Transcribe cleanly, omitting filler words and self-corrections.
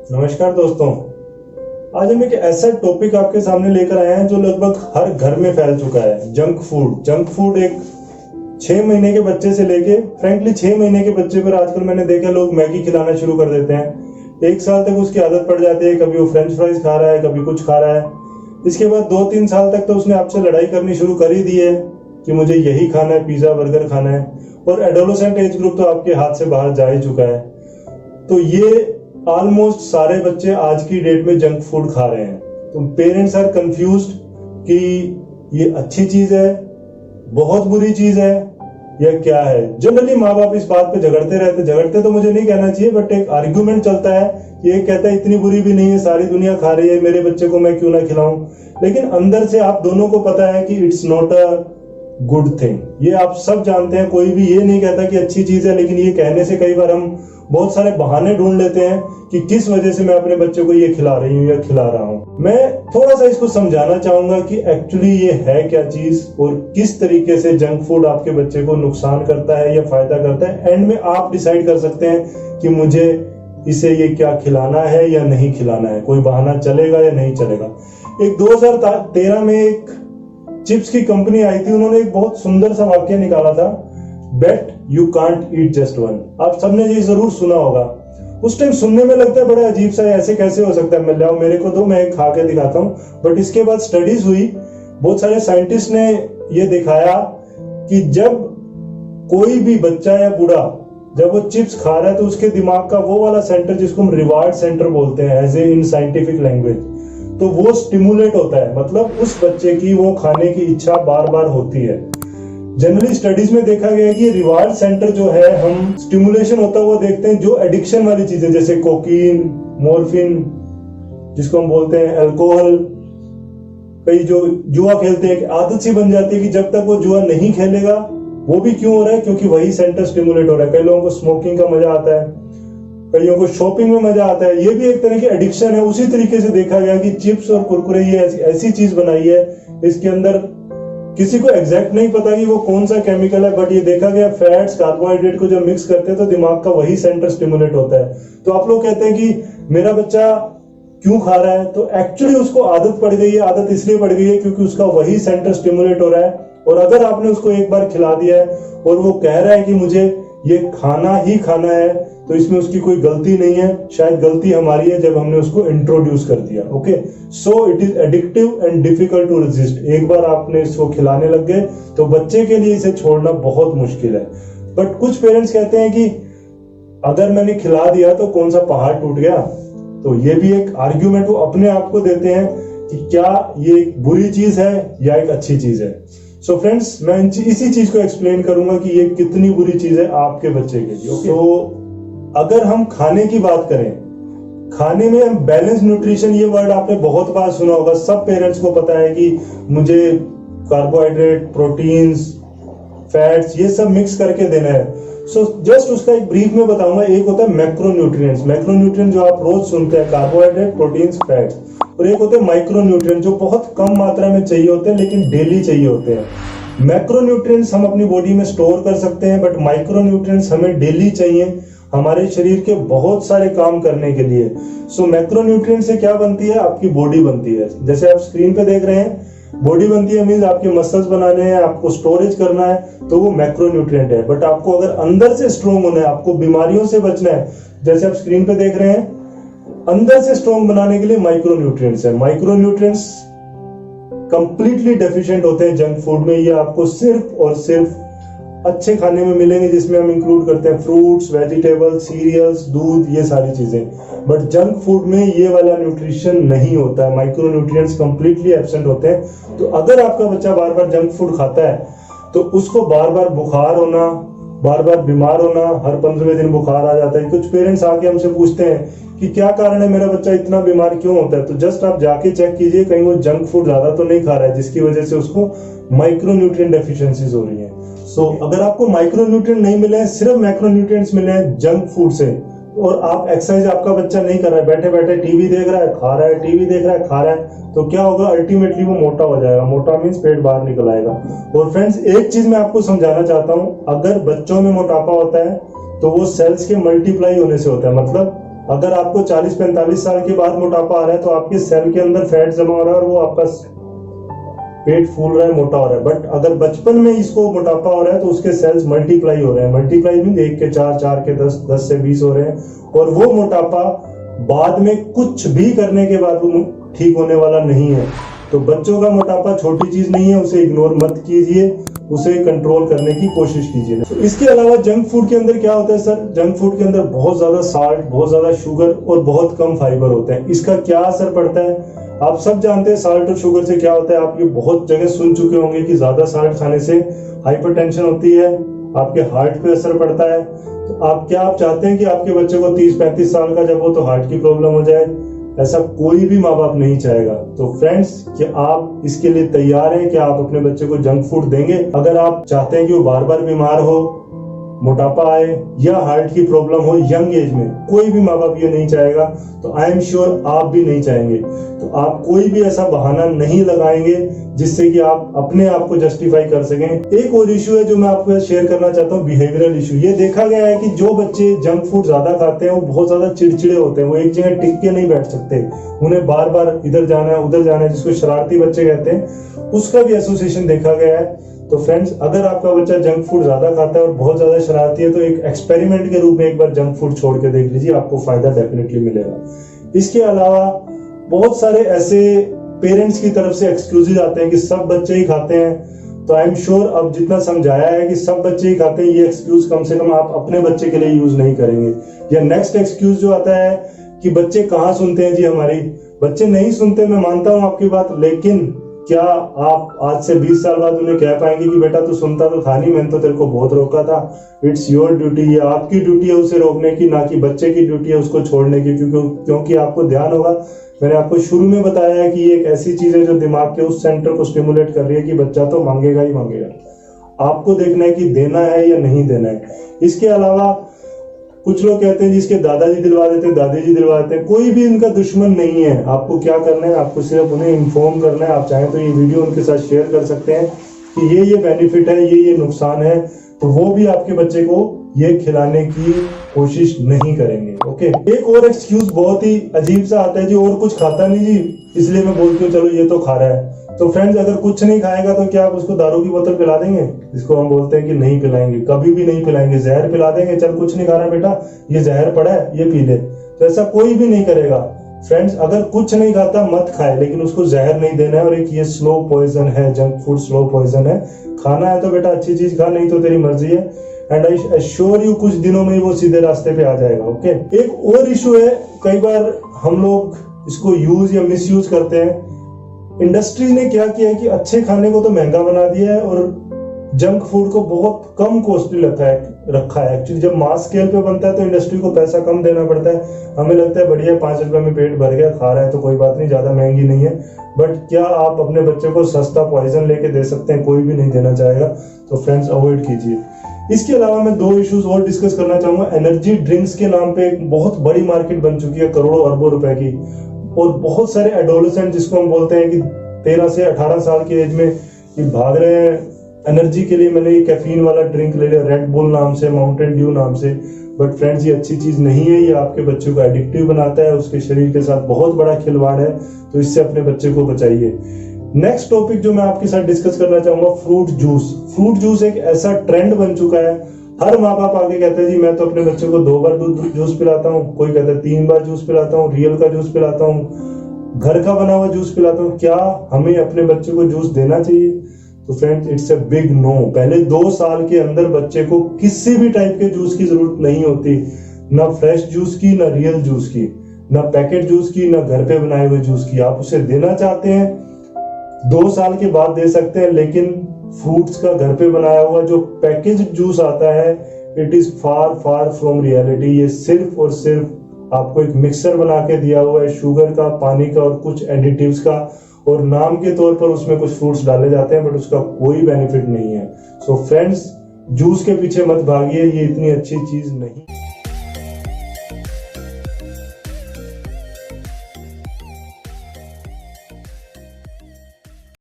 नमस्कार दोस्तों। आज हम एक ऐसा टॉपिक आपके सामने लेकर आए हैं जो लगभग हर घर में फैल चुका है। जंक फूड एक 6 महीने के बच्चे से लेके फ्रेंकली 6 महीने के बच्चे पर आजकल मैंने देखा लोग मैगी खिलाना शुरू कर देते हैं। 1 साल तक उसकी आदत पड़ जाती है, कभी वो फ्रेंच फ्राइज खा रहा है, कभी कुछ खा रहा है। इसके बाद 2-3 साल तक तो उसने आपसे लड़ाई करनी शुरू कर ही दी है कि मुझे यही खाना है, पिज्जा बर्गर खाना है। और एडोलेसेंट एज ग्रुप तो आपके हाथ से बाहर जा ही चुका है। तो ये ऑलमोस्ट सारे बच्चे आज की डेट में जंक फूड खा रहे हैं। तो पेरेंट्स आर कंफ्यूज्ड कि ये अच्छी चीज है, बहुत बुरी चीज है या क्या है। जनरली माँ बाप इस बात पे झगड़ते तो मुझे नहीं कहना चाहिए, बट एक आर्ग्यूमेंट चलता है कि एक कहता है इतनी बुरी भी नहीं है, सारी दुनिया खा रही है, मेरे बच्चे को मैं क्यों ना खिलाऊं। लेकिन अंदर से आप दोनों को पता है कि it's not a good thing. ये आप सब जानते हैं, कोई भी ये नहीं कहता कि अच्छी चीज है, लेकिन ये कहने से कई बार हम बहुत सारे बहाने ढूंढ लेते हैं कि किस वजह से मैं अपने बच्चे को ये खिला रही हूँ या खिला रहा हूँ। मैं थोड़ा सा इसको समझाना चाहूंगा कि एक्चुअली ये है क्या चीज और किस तरीके से जंक फूड आपके बच्चे को नुकसान करता है या फायदा करता है। एंड में आप डिसाइड कर सकते हैं कि मुझे इसे ये क्या खिलाना है या नहीं खिलाना है, कोई बहाना चलेगा या नहीं चलेगा। एक 2013 में एक चिप्स की कंपनी आई थी, उन्होंने एक बहुत सुंदर सा वाक्य निकाला था, bet you can't eat just one. आप सबने ये जरूर सुना होगा। उस टाइम सुनने में लगता है बड़ा अजीब सा, ऐसे कैसे हो सकता है, मिल जाओ मेरे को दो, मैं खा के दिखाता हूँ। बट इसके बाद स्टडीज हुई, बहुत सारे साइंटिस्ट ने ये दिखाया कि जब कोई भी बच्चा या बूढ़ा जब वो चिप्स खा रहा है तो उसके दिमाग का वो वाला सेंटर जिसको हम रिवार्ड सेंटर बोलते हैं as a in scientific language, तो वो स्टिमुलेट होता है। मतलब उस बच्चे की वो खाने की इच्छा बार बार होती है। जनरली स्टडीज में देखा गया है कि रिवार्ड सेंटर जो है, हम स्टिमुलेशन होता हुआ देखते हैं जो एडिक्शन वाली चीजें जैसे कोकीन, मॉर्फिन जिसको हम बोलते हैं, अल्कोहल, कई जो जुआ खेलते हैं, आदत सी बन जाती है कि जब तक वो जुआ नहीं खेलेगा, वो भी क्यों हो रहा है, क्योंकि वही सेंटर स्टिमुलेट हो रहा है। कई लोगों को स्मोकिंग का मजा आता है, कईयों को शॉपिंग में मजा आता है, ये भी एक तरह की एडिक्शन है। उसी तरीके से देखा गया कि चिप्स और कुरकुरे ये ऐसी चीज बनाई है, इसके अंदर किसी को एग्जैक्ट नहीं पता कि वो कौन सा केमिकल है, बट ये देखा गया फैट्स कार्बोहाइड्रेट को जब मिक्स करते हैं तो दिमाग का वही सेंटर स्टिमुलेट होता है। तो आप लोग कहते हैं कि मेरा बच्चा क्यों खा रहा है, तो एक्चुअली उसको आदत पड़ गई है। आदत इसलिए पड़ गई है क्योंकि उसका वही सेंटर स्टिमुलेट हो रहा है। और अगर आपने उसको एक बार खिला दिया है और वो कह रहा है कि मुझे ये खाना ही खाना है, तो इसमें उसकी कोई गलती नहीं है। शायद गलती हमारी है जब हमने उसको इंट्रोड्यूस कर दिया। Okay, so it is addictive and difficult to resist. एक बार आपने इसको खिलाने लग गए तो बच्चे के लिए इसे छोड़ना बहुत मुश्किल है। बट कुछ पेरेंट्स कहते हैं कि अगर मैंने खिला दिया तो कौन सा पहाड़ टूट गया। तो ये भी एक आर्ग्यूमेंट वो अपने आप को देते हैं कि क्या ये एक बुरी चीज है या एक अच्छी चीज है। सो फ्रेंड्स, मैं इसी चीज को एक्सप्लेन करूंगा कि ये कितनी बुरी चीज है आपके बच्चे के लिए। ओके, तो अगर हम खाने की बात करें, खाने में हम बैलेंस न्यूट्रिशन, ये वर्ड आपने बहुत बार सुना होगा। सब पेरेंट्स को पता है कि मुझे कार्बोहाइड्रेट, प्रोटीन्स, फैट्स ये सब मिक्स करके देना है। सो जस्ट उसका एक ब्रीफ में बताऊंगा। एक होता है मैक्रोन्यूट्रिएंट्स। मैक्रोन्यूट्रिएंट जो आप रोज सुनते हैं, कार्बोहाइड्रेट, प्रोटीन्स, फैट्स। और एक होते हैं माइक्रोन्यूट्रिएंट जो बहुत कम मात्रा में चाहिए होते हैं लेकिन डेली चाहिए होते हैं। मैक्रोन्यूट्रिएंट्स हम अपनी बॉडी में स्टोर कर सकते हैं, बट माइक्रोन्यूट्रिएंट्स हमें डेली चाहिए हमारे शरीर के बहुत सारे काम करने के लिए। सो मैक्रोन्यूट्रिएंट से क्या बनती है, आपकी बॉडी बनती है। जैसे आप स्क्रीन पे देख रहे हैं, बॉडी बनती है मींस आपके मसल्स बनाने हैं, आपको स्टोरेज करना है, तो वो मैक्रोन्यूट्रिएंट है। बट आपको अगर अंदर से स्ट्रॉन्ग होना है, आपको बीमारियों से बचना है, जैसे आप स्क्रीन पे देख रहे हैं, अंदर से स्ट्रॉन्ग बनाने के लिए माइक्रोन्यूट्रिएंट्स है। माइक्रोन्यूट्रिएंट्स कंप्लीटली डेफिशिएंट होते हैं जंक फूड में। ये आपको सिर्फ और सिर्फ अच्छे खाने में मिलेंगे जिसमें हम इंक्लूड करते हैं फ्रूट्स, वेजिटेबल्स, सीरियल्स, दूध, ये सारी चीजें। बट जंक फूड में ये वाला न्यूट्रिशन नहीं होता है, माइक्रोन्यूट्रिएंट्स कंप्लीटली एब्सेंट होते हैं। तो अगर आपका बच्चा बार बार जंक फूड खाता है तो उसको बार बार बुखार होना, बार बार बीमार होना, हर 15वें दिन बुखार आ जाता है। कुछ पेरेंट्स आके हमसे पूछते हैं कि क्या कारण है, मेरा बच्चा इतना बीमार क्यों होता है। तो जस्ट आप जाके चेक कीजिए, कहीं वो जंक फूड ज्यादा तो नहीं खा रहा है जिसकी वजह से उसको माइक्रोन्यूट्रिएंट डेफिशिएंसीज हो रही है। सो अगर आपको माइक्रोन्यूट्रिएंट नहीं मिले हैं, सिर्फ मैक्रोन्यूट्रिएंट्स मिले हैं जंक फूड से, और आप एक्सरसाइज आपका बच्चा नहीं कर रहा है, बैठे बैठे टीवी देख रहा है, खा रहा है, टीवी देख रहा है, खा रहा है, तो क्या होगा, अल्टीमेटली वो मोटा हो जाएगा। मोटा मीन्स पेट बाहर निकल आएगा। और फ्रेंड्स, एक चीज मैं आपको समझाना चाहता हूं, अगर बच्चों में मोटापा होता है तो वो सेल्स के मल्टीप्लाई होने से होता है। मतलब अगर आपको 40-45 साल के बाद मोटापा आ रहा है तो आपके सेल के अंदर फैट जमा हो रहा है और वो आपका पेट फूल रहा है, मोटा हो रहा है। बट अगर बचपन में इसको मोटापा हो रहा है तो उसके सेल्स मल्टीप्लाई हो रहे हैं। मल्टीप्लाई मीन 1 के 4, 4 के 10, 10 से 20 हो रहे हैं। और वो मोटापा बाद में कुछ भी करने के बाद वो ठीक होने वाला नहीं है। तो बच्चों का मोटापा छोटी चीज नहीं है, उसे इग्नोर मत कीजिए, उसे कंट्रोल करने की कोशिश कीजिए। तो इसके अलावा जंक फूड के अंदर क्या होता है सर? जंक फूड के अंदर बहुत ज्यादा साल्ट, बहुत ज्यादा शुगर और बहुत कम फाइबर होते हैं। इसका क्या असर पड़ता है? आप सब जानते हैं साल्ट और शुगर से क्या होता है। आप ये बहुत जगह सुन चुके होंगे कि ज्यादा साल्ट खाने से हाइपरटेंशन होती है, आपके हार्ट पे असर पड़ता है। तो आप चाहते हैं कि आपके बच्चे को 30-35 साल का जब हो तो हार्ट की प्रॉब्लम हो जाए? ऐसा कोई भी माँ बाप नहीं चाहेगा। तो फ्रेंड्स, क्या आप इसके लिए तैयार हैं कि आप अपने बच्चे को जंक फूड देंगे? अगर आप चाहते हैं कि वो बार बार बीमार हो, मोटापा आए या हार्ट की प्रॉब्लम हो यंग एज में, कोई भी माँ बाप ये नहीं चाहेगा। तो आई एम श्योर आप भी नहीं चाहेंगे। तो आप कोई भी ऐसा बहाना नहीं लगाएंगे जिससे कि आप अपने आप को जस्टिफाई कर सकें। एक और इशू है जो मैं आपको शेयर करना चाहता हूँ, बिहेवियरल इशू। ये देखा गया है कि जो बच्चे जंक फूड ज्यादा खाते हैं वो बहुत ज्यादा चिड़चिड़े होते हैं, वो एक जगह टिक के नहीं बैठ सकते, उन्हें बार बार इधर जाना है उधर जाना है, जिसको शरारती बच्चे कहते हैं, उसका भी एसोसिएशन देखा गया है। तो फ्रेंड्स, अगर आपका बच्चा जंक फूड ज्यादा खाता है और बहुत ज्यादा शरारती है तो एक एक्सपेरिमेंट के रूप में एक बार जंक फूड छोड़ के देख लीजिए, आपको फायदा डेफिनेटली मिलेगा। इसके अलावा बहुत सारे ऐसे पेरेंट्स की तरफ से एक्सक्यूजेज आते हैं कि सब बच्चे ही खाते हैं। तो आई एम श्योर अब जितना समझाया है कि सब बच्चे ही खाते हैं, ये एक्सक्यूज कम से कम आप अपने बच्चे के लिए यूज नहीं करेंगे। या नेक्स्ट एक्सक्यूज जो आता है कि बच्चे कहाँ सुनते हैं जी हमारी, बच्चे नहीं सुनते, मैं मानता हूं आपकी बात, लेकिन क्या आप आज से 20 साल बाद उन्हें कह पाएंगे कि बेटा तू सुनता तो था नहीं, मैंने तो तेरे को बहुत रोका था? इट्स योर ड्यूटी, ये आपकी ड्यूटी है उसे रोकने की, ना कि बच्चे की ड्यूटी है उसको छोड़ने की। क्योंकि आपको ध्यान होगा, मैंने आपको शुरू में बताया है कि ये एक ऐसी चीज है जो दिमाग के उस सेंटर को स्टिमुलेट कर रही है कि बच्चा तो मांगेगा ही मांगेगा। आपको देखना है कि देना है या नहीं देना है। इसके अलावा कुछ लोग कहते हैं जिसके दादाजी दिलवा देते हैं, दादी जी दिलवा देते हैं, कोई भी इनका दुश्मन नहीं है। आपको क्या करना है, आपको सिर्फ उन्हें इन्फॉर्म करना है। आप चाहें तो ये वीडियो उनके साथ शेयर कर सकते हैं कि ये बेनिफिट है, ये नुकसान है, तो वो भी आपके बच्चे को ये खिलाने की कोशिश नहीं करेंगे। ओके। एक और एक्सक्यूज बहुत ही अजीब सा आता है जी, और कुछ खाता नहीं जी, इसलिए मैं बोलती हूँ चलो ये तो खा रहा है। तो फ्रेंड्स, अगर कुछ नहीं खाएगा तो क्या आप उसको दारू की बोतल पिला देंगे? जिसको हम बोलते हैं कि नहीं पिलाएंगे, कभी भी नहीं पिलाएंगे। जहर पिला देंगे, चल कुछ नहीं खा रहा बेटा, ये जहर पड़ा है, ये पी ले। तो ऐसा कोई भी नहीं करेगा। फ्रेंड्स, अगर कुछ नहीं खाता मत खाए, लेकिन उसको जहर नहीं देना है। और एक ये स्लो पॉइजन है, जंक फूड स्लो पॉइजन है। खाना है तो बेटा अच्छी चीज खा, नहीं तो तेरी मर्जी है। एंड आई एश्योर यू कुछ दिनों में वो सीधे रास्ते पे आ जाएगा। ओके। एक और इशू है, कई बार हम लोग इसको यूज या मिस यूज करते हैं। इंडस्ट्री ने क्या किया है कि अच्छे खाने को तो महंगा बना दिया है और जंक फूड को बहुत कम कॉस्टली रखा है। एक्चुअली जब मास स्केल पे बनता है तो इंडस्ट्री को पैसा कम देना पड़ता है। हमें लगता है बढ़िया, 5 रुपए में पेट भर गया, खा रहा है तो कोई बात नहीं, ज्यादा महंगी नहीं है। बट क्या आप अपने बच्चे को सस्ता पॉइजन लेके दे सकते हैं? कोई भी नहीं देना चाहेगा। तो फ्रेंड्स, अवॉइड कीजिए। इसके अलावा मैं 2 इश्यूज और डिस्कस करना चाहूंगा। एनर्जी ड्रिंक्स के नाम पे एक बहुत बड़ी मार्केट बन चुकी है, करोड़ों अरबों रुपए की। और बहुत सारे एडोलेसेंट, जिसको हम बोलते हैं कि 13 से 18 साल की एज में ये भाग रहे हैं एनर्जी के लिए। मैंने ये कैफीन वाला ड्रिंक ले लिया, रेड बुल नाम से, माउंटेन ड्यू नाम से। बट फ्रेंड्स, ये अच्छी चीज नहीं है, ये आपके बच्चे को एडिक्टिव बनाता है, उसके शरीर के साथ बहुत बड़ा खिलवाड़ है। तो इससे अपने बच्चे को बचाइए। नेक्स्ट टॉपिक जो मैं आपके साथ डिस्कस करना चाहूंगा, फ्रूट जूस। फ्रूट जूस एक ऐसा ट्रेंड बन चुका है, हर माँ बाप आगे कहते हैं जी मैं तो अपने बच्चे को 2 बार दूध जूस पिलाता हूँ, कोई कहता है 3 बार जूस पिलाता हूँ, रियल का जूस पिलाता हूँ, घर का बना हुआ जूस पिलाता हूँ। क्या हमें अपने बच्चे को जूस देना चाहिए? तो friends, it's a big no. पहले 2 साल के अंदर बच्चे को किसी भी टाइप के जूस की जरूरत नहीं होती, ना फ्रेश जूस की, ना रियल जूस की, ना पैकेट जूस की, ना घर पे बनाए हुए जूस की। आप उसे देना चाहते हैं 2 साल के बाद दे सकते हैं, लेकिन फ्रूट्स का घर पे बनाया हुआ जो पैकेज जूस आता है, it is far far from reality. ये सिर्फ और सिर्फ आपको एक मिक्सर बना के दिया हुआ है, शुगर का, पानी का और कुछ एडिटिव्स का, और नाम के तौर पर उसमें कुछ फ्रूट्स डाले जाते हैं, बट उसका कोई बेनिफिट नहीं है। सो फ्रेंड्स, जूस के पीछे मत भागिए, ये इतनी अच्छी चीज नहीं।